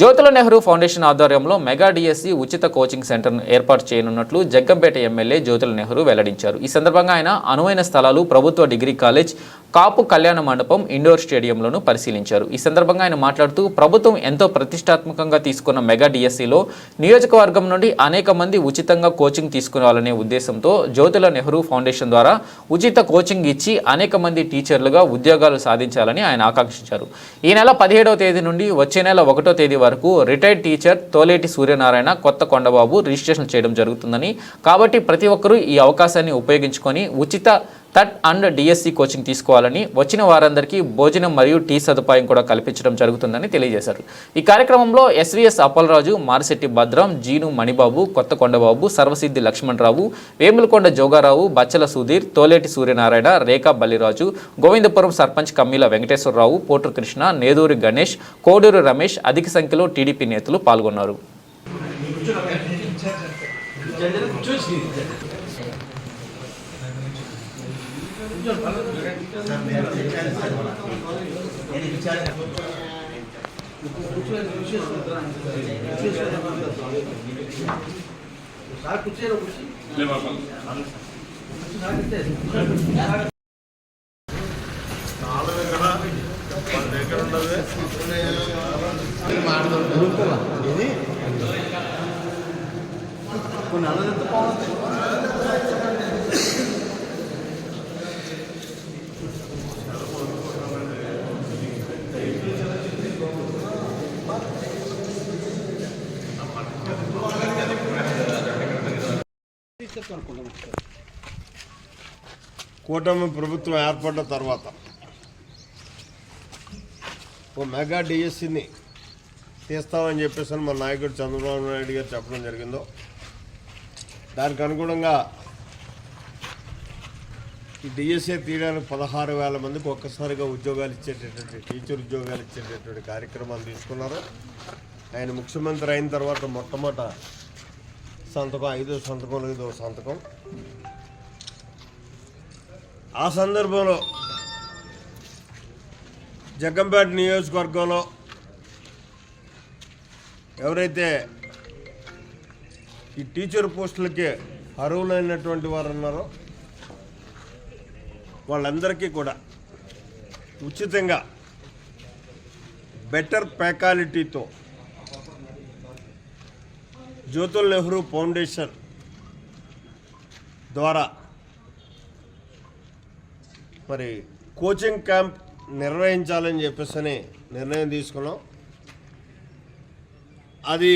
Jyothula Nehru foundation ఆధ్వర్యంలో mega DSC ఉచిత coaching సెంటర్ను ఏర్పాటు చేయనున్నట్లు జగ్గంపేట ఎమ్మెల్యే జ్యోతుల నెహ్రూ వెల్లడించారు. ఈ సందర్భంగా ఆయన అనువైన స్థలాలు ప్రభుత్వ డిగ్రీ కాలేజ్, కాపు కళ్యాణ మండపం, ఇండోర్ స్టేడియంలను పరిశీలించారు. ఈ సందర్భంగా ఆయన మాట్లాడుతూ ప్రభుత్వం ఎంతో ప్రతిష్టాత్మకంగా తీసుకున్న మెగా డిఎస్సిలో నియోజకవర్గం నుండి అనేక మంది ఉచితంగా కోచింగ్ తీసుకురావాలనే ఉద్దేశంతో జ్యోతుల నెహ్రూ ఫౌండేషన్ ద్వారా ఉచిత కోచింగ్ ఇచ్చి అనేక మంది టీచర్లుగా ఉద్యోగాలు సాధించాలని ఆయన ఆకాంక్షించారు. ఈ నెల 17వ తేదీ నుండి వచ్చే నెల 1వ తేదీ వరకు రిటైర్డ్ టీచర్ తోలేటి సూర్యనారాయణ, కొత్త కొండబాబు రిజిస్ట్రేషన్ చేయడం జరుగుతుందని, కాబట్టి ప్రతి ఒక్కరూ ఈ అవకాశాన్ని ఉపయోగించుకొని ఉచిత థర్డ్ అండ్ డిఎస్సి కోచింగ్ తీసుకోవాలని, వచ్చిన వారందరికీ భోజనం మరియు టీ సదుపాయం కూడా కల్పించడం జరుగుతుందని తెలియజేశారు. ఈ కార్యక్రమంలో ఎస్వీఎస్ అప్పలరాజు, మారిశెట్టి భద్రం, జీను మణిబాబు, కొత్త కొండబాబు, సర్వసిద్ధి లక్ష్మణరావు, వేములకొండ జోగారావు, బచ్చల సుధీర్, తోలేటి సూర్యనారాయణ, రేఖా బల్లిరాజు, గోవిందపురం సర్పంచ్ కమ్మిల వెంకటేశ్వరరావు, పోట్రు కృష్ణ, నేదూరి గణేష్, కోడూరు రమేష్ అధిక సంఖ్యలో టీడీపీ నేతలు పాల్గొన్నారు. కూటమి ప్రభుత్వం ఏర్పడ్డ తర్వాత ఓ మెగా డిఎస్సిని తీస్తామని చెప్పేసి మన నాయకుడు చంద్రబాబు నాయుడు గారు చెప్పడం జరిగిందో, దానికి అనుగుణంగా ఈ డిఎస్సి తీయడానికి 16,000 మందికి ఒక్కసారిగా ఉద్యోగాలు ఇచ్చేటటువంటి టీచర్ ఉద్యోగాలు ఇచ్చేటటువంటి కార్యక్రమాలు తీసుకున్నారు. ఆయన ముఖ్యమంత్రి అయిన తర్వాత మొట్టమొదట సంతకం 5వ సంతకం 5వ సంతకం. ఆ సందర్భంలో జగ్గంపేట నియోజకవర్గంలో ఎవరైతే ఈ టీచర్ పోస్టులకి అర్హులైనటువంటి వారు ఉన్నారో వాళ్ళందరికీ కూడా ఉచితంగా బెటర్ ఫ్యాకల్టీతో జ్యోతుల నెహ్రూ ఫౌండేషన్ ద్వారా మరి కోచింగ్ క్యాంప్ నిర్వహించాలని చెప్పేసి నిర్ణయం తీసుకున్నాం. అది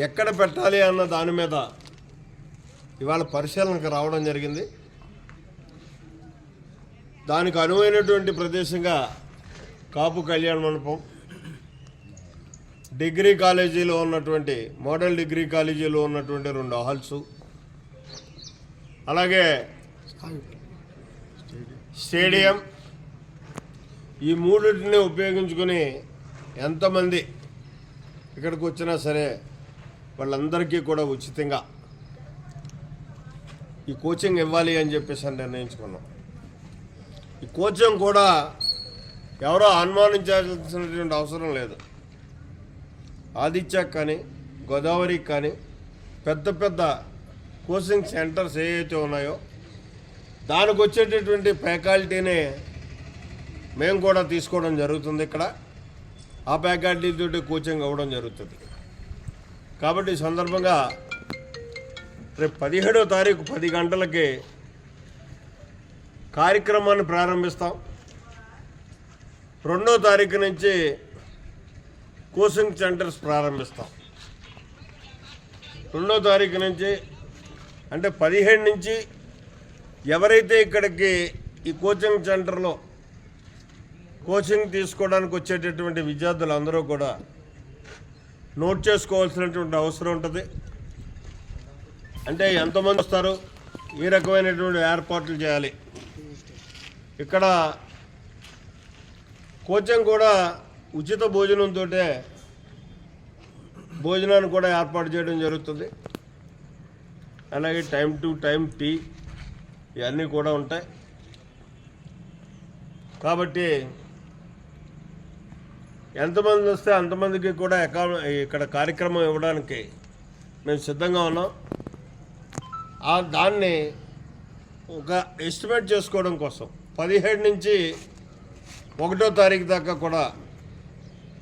ఎక్కడ పెట్టాలి అన్న దాని మీద ఇవాళ పరిశీలనకు రావడం జరిగింది. దానికి అనువైనటువంటి ప్రదేశంగా కాపు కళ్యాణ మండపం, డిగ్రీ కాలేజీలో ఉన్నటువంటి మోడల్ డిగ్రీ కాలేజీలో ఉన్నటువంటి 2 హాల్సు, అలాగే స్టేడియం, ఈ మూడింటిని ఉపయోగించుకొని ఎంతమంది ఇక్కడికి వచ్చినా సరే వాళ్ళందరికీ కూడా ఉచితంగా ఈ కోచింగ్ ఇవ్వాలి అని చెప్పేసి నిర్ణయించుకున్నాం. ఈ కోచింగ్ కూడా ఎవరో అనుమానించాల్సినటువంటి అవసరం లేదు. ఆదిత్యకు కానీ గోదావరికి కానీ పెద్ద పెద్ద కోచింగ్ సెంటర్స్ ఏవైతే ఉన్నాయో దానికి వచ్చేటటువంటి ఫ్యాకల్టీని మేము కూడా తీసుకోవడం జరుగుతుంది. ఇక్కడ ఆ ఫ్యాకల్టీతో కోచింగ్ అవ్వడం జరుగుతుంది. కాబట్టి ఈ సందర్భంగా రేపు 17వ తారీఖు 10 గంటలకి కార్యక్రమాన్ని ప్రారంభిస్తాం. 2వ తారీఖు నుంచి కోచింగ్ సెంటర్స్ ప్రారంభిస్తాం. 2వ తారీఖు నుంచి అంటే 17 నుంచి ఎవరైతే ఇక్కడికి ఈ కోచింగ్ సెంటర్లో కోచింగ్ తీసుకోవడానికి వచ్చేటటువంటి విద్యార్థులందరూ కూడా నోట్ చేసుకోవాల్సినటువంటి అవసరం ఉంటుంది. అంటే ఎంతమంది వస్తారు, ఈ రకమైనటువంటి ఏర్పాట్లు చేయాలి. ఇక్కడ కోచింగ్ కూడా ఉచిత భోజనంతో భోజనాన్ని కూడా ఏర్పాటు చేయడం జరుగుతుంది. అలాగే టైం టు టైం టీ ఇవన్నీ కూడా ఉంటాయి. కాబట్టి ఎంతమంది వస్తే అంతమందికి కూడా ఇక్కడ కార్యక్రమం ఇవ్వడానికి మేము సిద్ధంగా ఉన్నాం. దాన్ని ఒక ఎస్టిమేట్ చేసుకోవడం కోసం 17 నుంచి 1వ తారీఖు దాకా కూడా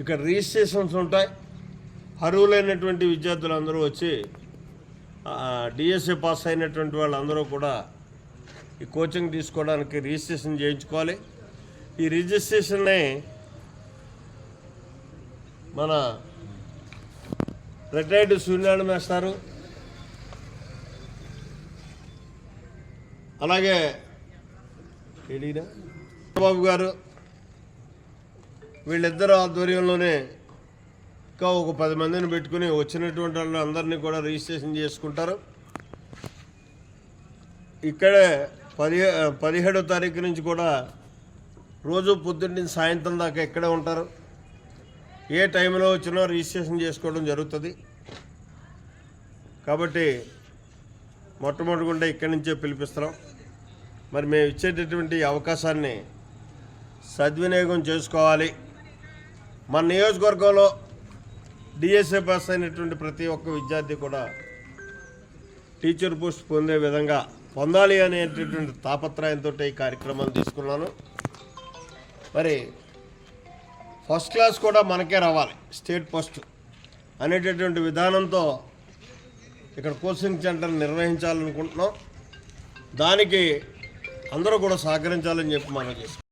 ఇక్కడ రిజిస్ట్రేషన్స్ ఉంటాయి. అర్హులైనటువంటి విద్యార్థులందరూ వచ్చి డిఎస్ఏ పాస్ అయినటువంటి వాళ్ళందరూ కూడా ఈ కోచింగ్ తీసుకోవడానికి రిజిస్ట్రేషన్ చేయించుకోవాలి. ఈ రిజిస్ట్రేషన్ని మన రిటైర్డ్ సూర్యనారాయణ మాస్టారు, అలాగే బాబు గారు, వీళ్ళిద్దరు ఆధ్వర్యంలోనే ఇంకా ఒక 10 మందిని పెట్టుకుని వచ్చినటువంటి వాళ్ళు అందరినీ కూడా రిజిస్ట్రేషన్ చేసుకుంటారు. ఇక్కడే 17వ తారీఖు నుంచి కూడా రోజు పొద్దున్న నుంచి సాయంత్రం దాకా ఇక్కడే ఉంటారు. ఏ టైంలో వచ్చినా రిజిస్ట్రేషన్ చేసుకోవడం జరుగుతుంది. కాబట్టి మొట్టమొదటిగా ఇక్కడి నుంచే పిలిపిస్తున్నాం. మరి మేము ఇచ్చేటటువంటి అవకాశాన్ని సద్వినియోగం చేసుకోవాలి. మన నియోజకవర్గంలో డిఎస్ఏ పాస్ అయినటువంటి ప్రతి ఒక్క విద్యార్థి కూడా టీచర్ పోస్ట్ పొందే విధంగా పొందాలి అనేటటువంటి తాపత్రయంతో ఈ కార్యక్రమాలు తీసుకున్నాను. మరి ఫస్ట్ క్లాస్ కూడా మనకే రావాలి, స్టేట్ ఫస్ట్ అనేటటువంటి విధానంతో ఇక్కడ కోచింగ్ సెంటర్ నిర్వహించాలనుకుంటున్నాం. దానికి అందరూ కూడా సహకరించాలని చెప్పి మనం చేస్తాం.